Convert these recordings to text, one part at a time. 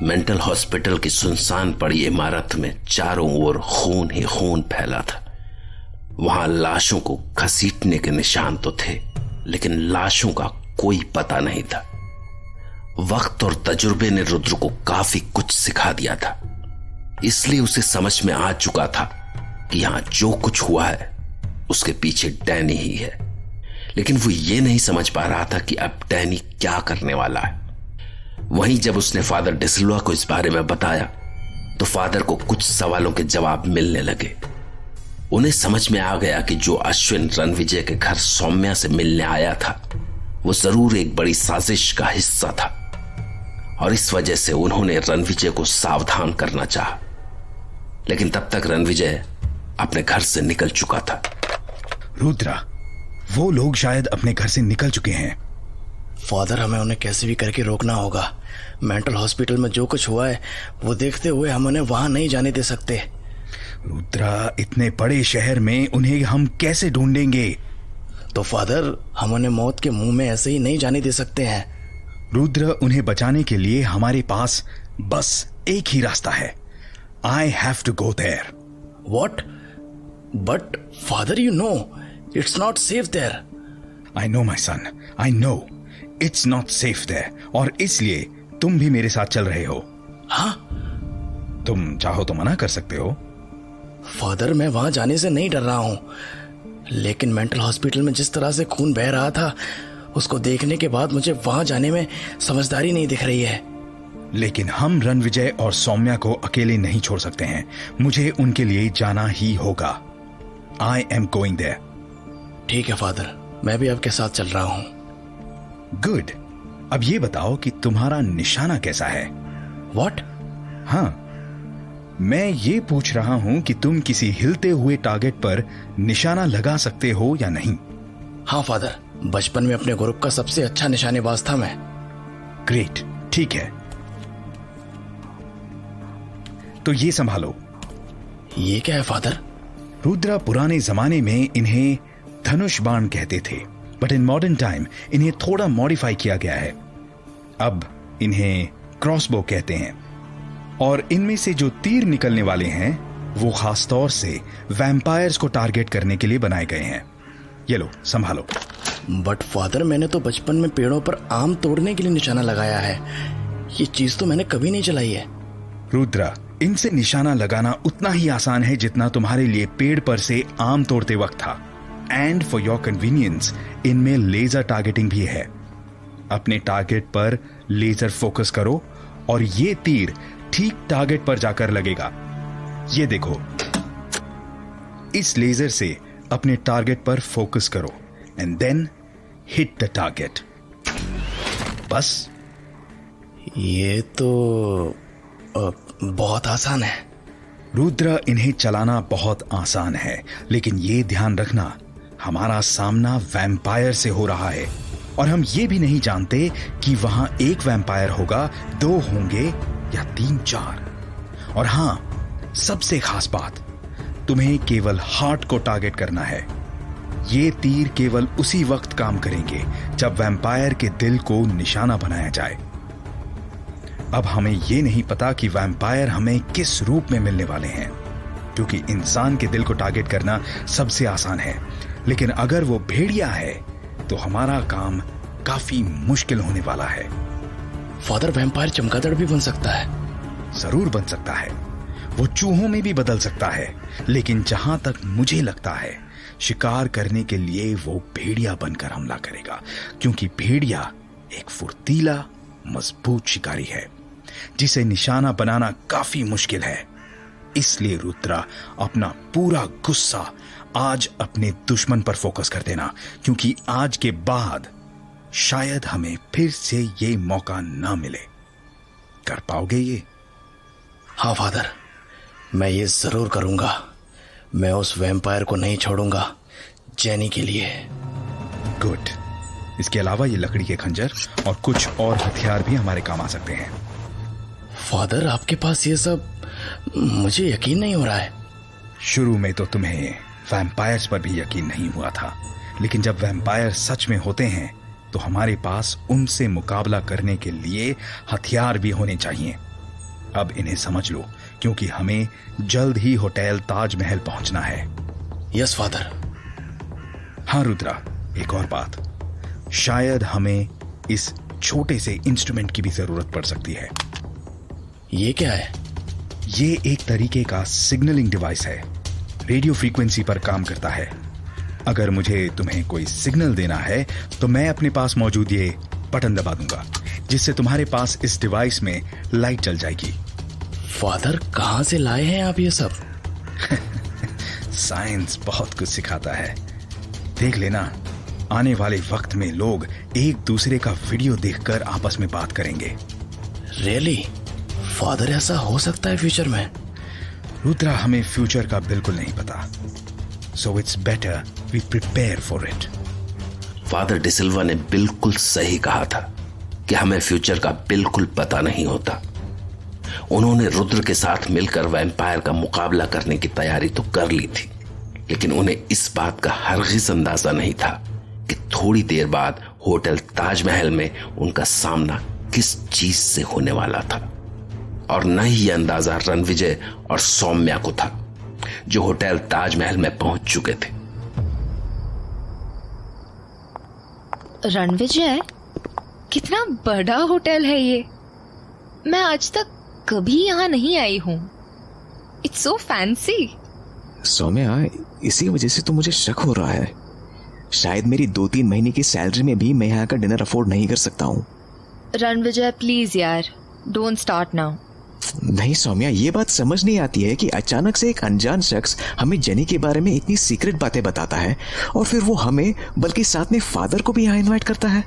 Mental hospital की सुनसान पड़ी इमारत में चारों ओर खून ही खून फैला था। वहां लाशों को घसीटने के निशान तो थे, लेकिन लाशों का कोई पता नहीं था। वक्त और तजुर्बे ने रुद्र को काफी कुछ सिखा दिया था, इसलिए उसे समझ में आ चुका था कि यहां जो कुछ हुआ है उसके पीछे डैनी ही है। लेकिन वो ये नहीं समझ पा रहा था कि अब डैनी क्या करने वाला है। वहीं जब उसने फादर डिसिल्वा को इस बारे में बताया तो फादर को कुछ सवालों के जवाब मिलने लगे। उन्हें समझ में आ गया कि जो अश्विन रणविजय के घर सौम्या से मिलने आया था वो जरूर एक बड़ी साजिश का हिस्सा था, और इस वजह से उन्होंने रणविजय को सावधान करना चाहा। लेकिन तब तक रणविजय अपने घर से निकल चुका था। रुद्रा, वो लोग शायद अपने घर से निकल चुके हैं। फादर, हमें उन्हें कैसे भी करके रोकना होगा। मेंटल हॉस्पिटल में जो कुछ हुआ है वो देखते हुए हम उन्हें वहां नहीं जाने दे सकते। रुद्रा, इतने बड़े शहर में उन्हें हम कैसे ढूंढेंगे? तो फादर, हम उन्हें मौत के मुंह में ऐसे ही नहीं जाने दे सकते हैं। रुद्र, उन्हें बचाने के लिए हमारे पास बस एक ही रास्ता है। I have to go there. What? But father, you know, it's not safe there. I know my son. I know. It's not safe there. और इसलिए तुम भी मेरे साथ चल रहे हो। हाँ? तुम चाहो तो मना कर सकते हो। फादर, मैं वहां जाने से नहीं डर रहा हूं, लेकिन मेंटल हॉस्पिटल में जिस तरह से खून बह रहा था उसको देखने के बाद मुझे वहां जाने में समझदारी नहीं दिख रही है। लेकिन हम रणविजय और सौम्या को अकेले नहीं छोड़ सकते हैं। मुझे उनके लिए जाना ही होगा। I am going there. ठीक है फादर, मैं भी आपके साथ चल रहा हूं। गुड। अब ये बताओ कि तुम्हारा निशाना कैसा है? What? हाँ, मैं ये पूछ रहा हूं कि तुम किसी हिलते हुए टारगेट पर निशाना लगा सकते हो या नहीं। हाँ फादर, बचपन में अपने ग्रुप का सबसे अच्छा निशानेबाज था मैं। ग्रेट, ठीक है, तो ये संभालो। ये क्या है फादर? रुद्रा, पुराने जमाने में इन्हें धनुष बाण कहते थे, बट इन मॉडर्न टाइम इन्हें थोड़ा मॉडिफाई किया गया है। अब इन्हें क्रॉसबो कहते हैं, और इनमें से जो तीर निकलने वाले हैं वो खासतौर से वैम्पायर्स को टारगेट करने के लिए बनाए गए हैं। ये लो, संभालो। बट फादर, मैंने तो बचपन में पेड़ों पर आम तोड़ने के लिए निशाना लगाया है। ये चीज तो मैंने कभी नहीं चलाई है। रुद्रा, इनसे निशाना लगाना उतना ही आसान है जितना तुम्हारे लिए पेड़ पर से आम तोड़ते वक्त था। एंड फॉर योर कन्वीनियंस, इनमें लेजर टारगेटिंग भी है। अपने टारगेट पर लेजर फोकस करो और ये तीर ठीक टारगेट पर जाकर लगेगा। ये देखो, इस लेजर से अपने टारगेट पर फोकस करो and then hit the target. बस। ये तो बहुत आसान है। रुद्र, इन्हें चलाना बहुत आसान है, लेकिन ये ध्यान रखना, हमारा सामना वैम्पायर से हो रहा है और हम ये भी नहीं जानते कि वहां एक वैम्पायर होगा, 2 होंगे या 3-4। और हां, सबसे खास बात, तुम्हें केवल हार्ट को टारगेट करना है। ये तीर केवल उसी वक्त काम करेंगे जब वैम्पायर के दिल को निशाना बनाया जाए। अब हमें यह नहीं पता कि वैम्पायर हमें किस रूप में मिलने वाले हैं, क्योंकि इंसान के दिल को टारगेट करना सबसे आसान है, लेकिन अगर वो भेड़िया है तो हमारा काम काफी मुश्किल होने वाला है। फादर, वैम्पायर चमगादड़ भी बन सकता है? जरूर बन सकता है। वो चूहों में भी बदल सकता है, लेकिन जहां तक मुझे लगता है, शिकार करने के लिए वो भेड़िया बनकर हमला करेगा, क्योंकि भेड़िया एक फुर्तीला, मजबूत शिकारी है जिसे निशाना बनाना काफी मुश्किल है। इसलिए रुद्रा, अपना पूरा गुस्सा आज अपने दुश्मन पर फोकस कर देना, क्योंकि आज के बाद शायद हमें फिर से ये मौका ना मिले। कर पाओगे ये? हाँ फादर, मैं ये जरूर करूंगा। मैं उस वैम्पायर को नहीं छोड़ूंगा, जेनी के लिए। गुड। इसके अलावा ये लकड़ी के खंजर और कुछ और हथियार भी हमारे काम आ सकते हैं। फादर, आपके पास ये सब, मुझे यकीन नहीं हो रहा है। शुरू में तो तुम्हें वैम्पायर्स पर भी यकीन नहीं हुआ था, लेकिन जब वैम्पायर सच में होते हैं तो हमारे पास उनसे मुकाबला करने के लिए हथियार भी होने चाहिए। अब इन्हें समझ लो, क्योंकि हमें जल्द ही होटल ताजमहल पहुंचना है। Yes father. हाँ रुद्रा, एक और बात, शायद हमें इस छोटे से इंस्ट्रूमेंट की भी जरूरत पड़ सकती है। ये क्या है? ये एक तरीके का सिग्नलिंग डिवाइस है, रेडियो फ्रीक्वेंसी पर काम करता है। अगर मुझे तुम्हें कोई सिग्नल देना है तो मैं अपने पास मौजूद ये बटन दबा दूंगा, जिससे तुम्हारे पास इस डिवाइस में लाइट जल जाएगी। फादर, कहां से लाए हैं आप ये सब? साइंस बहुत कुछ सिखाता है। देख लेना, आने वाले वक्त में लोग एक दूसरे का वीडियो देखकर आपस में बात करेंगे। रियली? फादर, ऐसा हो सकता है फ्यूचर में? रुद्रा, हमें फ्यूचर का बिल्कुल नहीं पता, so it's better we prepare for it. Father D'Silva ने बिल्कुल सही कहा था कि हमें फ्यूचर का बिल्कुल पता नहीं होता। उन्होंने रुद्र के साथ मिलकर वैम्पायर का मुकाबला करने की तैयारी तो कर ली थी, लेकिन उन्हें इस बात का हरगिज़ अंदाजा नहीं था कि थोड़ी देर बाद होटल ताजमहल में उनका सामना किस चीज से होने वाला था। और न ही यह अंदाजा रणविजय और सौम्या को था, जो होटल ताजमहल में पहुंच चुके थे। रणविजय, कितना बड़ा होटल है ये। मैं आज तक कभी यहाँ नहीं आई हूँ। It's so fancy. सौम्या, इसी वजह से तो मुझे शक हो रहा है। शायद मेरी 2-3 महीने की सैलरी में भी मैं यहाँ का डिनर अफोर्ड नहीं कर सकता हूँ। रणविजय, प्लीज यार, डोंट स्टार्ट नाउ। नहीं सौम्या, ये बात समझ नहीं आती है कि अचानक से एक अनजान शख्स हमें जेनी के बारे में इतनी सीक्रेट बातें बताता है और फिर वो हमें बल्कि साथ में फादर को भी यहाँ इनवाइट करता है।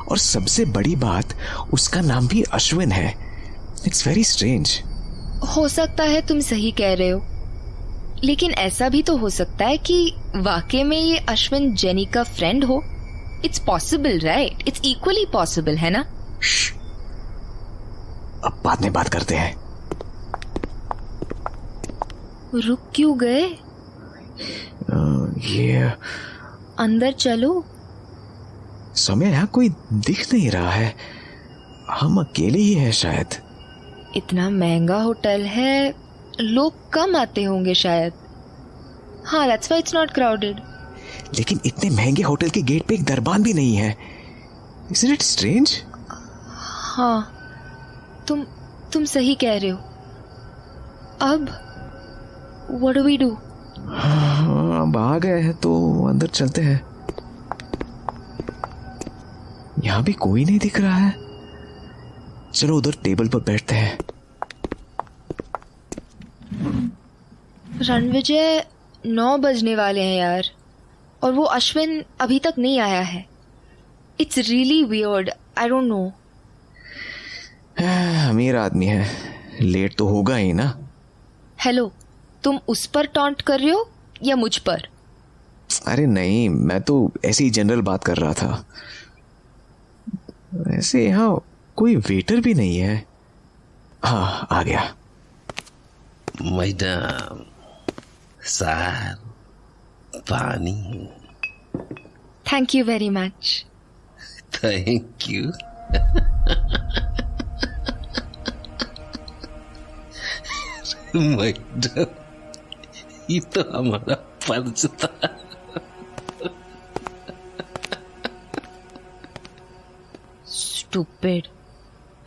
और सबसे बड़ी बात, उसका नाम भी अश्विन है। It's very strange. हो सकता है तुम सही कह रहे हो, लेकिन ऐसा भी तो हो सकता है कि वाकई में ये अश्विन जेनी का फ्रेंड हो। It's possible, right? It's equally possible, है ना? अब बाद में बात करते हैं। रुक क्यों गए? ये अंदर चलो। सौम्या, यहाँ कोई दिख नहीं रहा है। हम अकेले ही हैं शायद। इतना महंगा होटल है, लोग कम आते होंगे शायद। हाँ, that's why it's not crowded. लेकिन इतने महंगे होटल के गेट पे एक दरबान भी नहीं है। Isn't it strange? हाँ, तुम सही कह रहे हो। अब what do we do? हाँ, अब आ गए हैं तो अंदर चलते हैं। यहाँ भी कोई नहीं दिख रहा है। चलो उधर टेबल पर बैठते हैं। रणविजय, 9 बजने वाले हैं यार, और वो अश्विन अभी तक नहीं आया है। It's really weird, I don't know. अमीर आदमी है, लेट तो होगा ही ना। हेलो, तुम उस पर टॉन्ट कर रहे हो या मुझ पर? अरे नहीं, मैं तो ऐसे ही जनरल बात कर रहा था। ऐसे यहाँ कोई वेटर भी नहीं है। हाँ, आ गया। मैडम, सर, पानी। Thank you very much. Thank you. Madam, ये तो हमारा फर्ज था। स्टूपिड,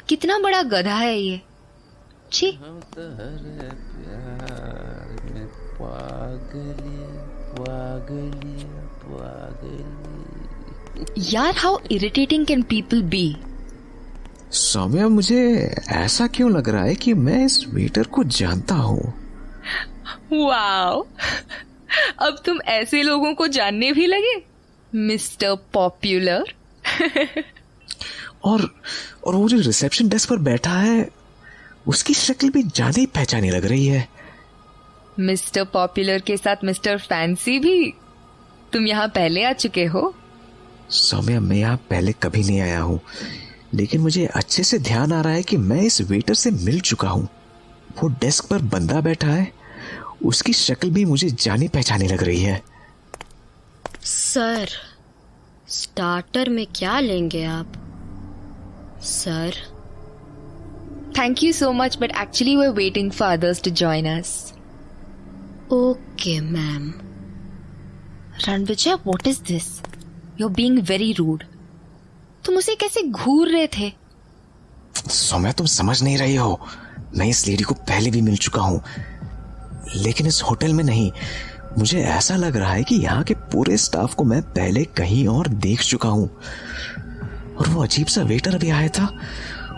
कितना बड़ा गधा है ये। छी। यार, how irritating can people be? Saumya, मुझे ऐसा क्यों लग रहा है कि मैं इस वेटर को जानता हूँ। वाओ, अब तुम ऐसे लोगों को जानने भी लगे, मिस्टर पॉपुलर। और वो जो रिसेप्शन डेस्क पर बैठा है, उसकी शक्ल भी जानी पहचानी लग रही है। मिस्टर पॉपुलर के साथ मिस्टर फैंसी भी। तुम यहाँ पहले आ चुके हो? सौम्या, मैं यहाँ पहले कभी नहीं आया हूँ, लेकिन मुझे अच्छे से ध्यान आ रहा है कि मैं इस वेटर से मिल चुका हूँ। वो डेस्क पर बंदा बैठा है, उसकी शक्ल भी मुझे जानी पहचानी लग रही है। सर, स्टार्टर में क्या लेंगे आप? Sir, Thank you so much, but actually we're waiting for others to join us. Okay ma'am. Ranvijay, what is this? You're being very rude. तुम उसे कैसे घूर रहे थे? सौम्या, तुम समझ नहीं रही हो। मैं इस लेडी को पहले भी मिल चुका हूं, लेकिन इस होटल में नहीं। मुझे ऐसा लग रहा है कि यहाँ के पूरे स्टाफ को मैं पहले कहीं और देख चुका हूं। और वो अजीब सा वेटर अभी आया था,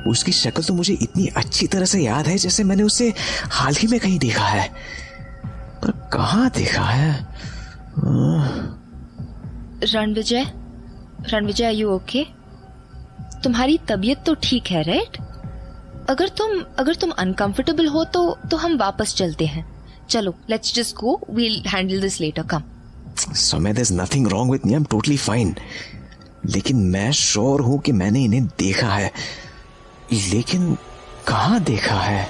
उसकी शक्ल तो मुझे इतनी अच्छी तरह से याद है जैसे मैंने उसे हाल ही में कहीं देखा है, पर कहाँ देखा है? Ranvijay, Ranvijay, are you okay? तुम्हारी तबीयत तो ठीक है, राइट? अगर तुम अनकंफर्टेबल हो तो हम वापस चलते हैं। चलो, let's just go, we'll handle this letter, come. Saumya, there is nothing wrong with me, I am totally fine. लेकिन मैं श्योर हूं कि मैंने इन्हें देखा है, लेकिन कहाँ देखा है?